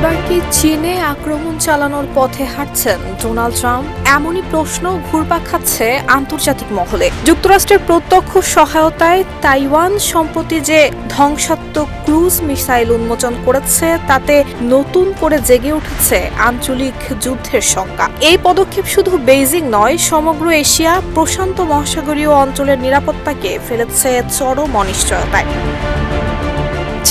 এবার কি চীনে আক্রমণ চালানোর পথে হাঁটছেন ডোনাল্ড ট্রাম্প? এমনই প্রশ্ন ঘুরপাক খাচ্ছে আন্তর্জাতিক মহলে। যুক্তরাষ্ট্রের প্রত্যক্ষ সহায়তায় তাইওয়ান সম্প্রতি যে ধ্বংসাত্মক ক্রুজ মিসাইল উন্মোচন করেছে তাতে নতুন করে জেগে উঠেছে আঞ্চলিক যুদ্ধের শঙ্কা। এই পদক্ষেপ শুধু বেইজিং নয়, সমগ্র এশিয়া প্রশান্ত মহাসাগরীয় অঞ্চলের নিরাপত্তাকে ফেলেছে চরম অনিশ্চয়তায়।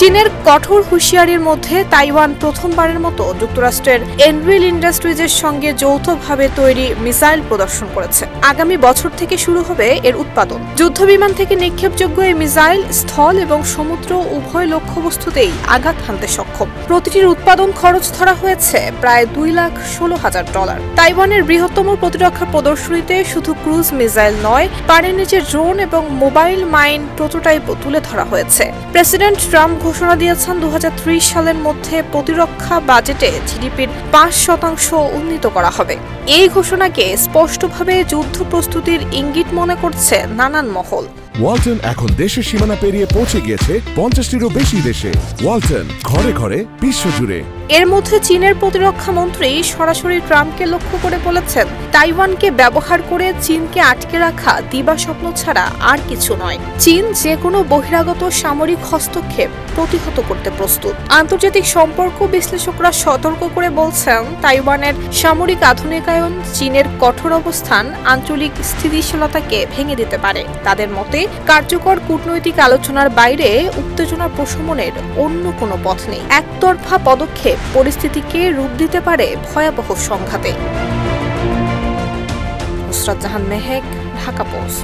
চীনের কঠোর হুঁশিয়ারির মধ্যে তাইওয়ান প্রথমবারের মতো যুক্তরাষ্ট্রের এনরিল ইন্ডাস্ট্রিজের সঙ্গে যৌথভাবে তৈরি মিসাইল প্রদর্শন করেছে। আগামী বছর থেকে শুরু হবে এর উৎপাদন। যুদ্ধবিমান থেকে নিক্ষেপযোগ্য এই মিসাইল স্থল এবং সমুদ্র উভয় লক্ষ্যবস্তুতেই আঘাত হানতে সক্ষম। প্রতিটির উৎপাদন খরচ ধরা হয়েছে প্রায় $2,16,000। তাইওয়ানের বৃহত্তম প্রতিরক্ষা প্রদর্শনীতে শুধু ক্রুজ মিসাইল নয়, পানির নিচে ড্রোন এবং মোবাইল মাইন প্রোটোটাইপও তুলে ধরা হয়েছে। প্রেসিডেন্ট ট্রাম্প ঘোষণা দিয়েছেন 2030 সালের মধ্যে প্রতিরক্ষা বাজেটে জিডিপির 5% উন্নীত করা হবে। এই ঘোষণাকে স্পষ্টভাবে যুদ্ধ প্রস্তুতির ইঙ্গিত মনে করছে নানান মহল। ওয়ালটন এখন দেশের সীমানা পেরিয়ে পৌঁছে গিয়েছে 50টিরও বেশি দেশে। ওয়ালটন, ঘরে ঘরে বিশ্বজুড়ে। এর মধ্যে চীনের প্রতিরক্ষা মন্ত্রী সরাসরি ট্রাম্পকে লক্ষ্য করে বলেছেন, তাইওয়ানকে ব্যবহার করে চীনকে আটকে রাখা দিবাস্বপ্ন ছাড়া আর কিছু নয়। চীন যে কোনো বহিরাগত সামরিক হস্তক্ষেপ প্রতিহত করতে প্রস্তুত। আন্তর্জাতিক সম্পর্ক বিশ্লেষকরা সতর্ক করে বলছেন, তাইওয়ানের সামরিক আধুনিকায়ন, চীনের কঠোর অবস্থান আঞ্চলিক স্থিতিশীলতাকে ভেঙে দিতে পারে। তাদের মতে কার্যকর কূটনৈতিক আলোচনার বাইরে উত্তেজনা প্রশমনের অন্য কোনো পথ নেই। একতরফা পদক্ষেপ পরিস্থিতিকে রূপ দিতে পারে ভয়াবহ সংঘাতে। নুসরাত জাহান মেহেক, ঢাকা পোস্ট।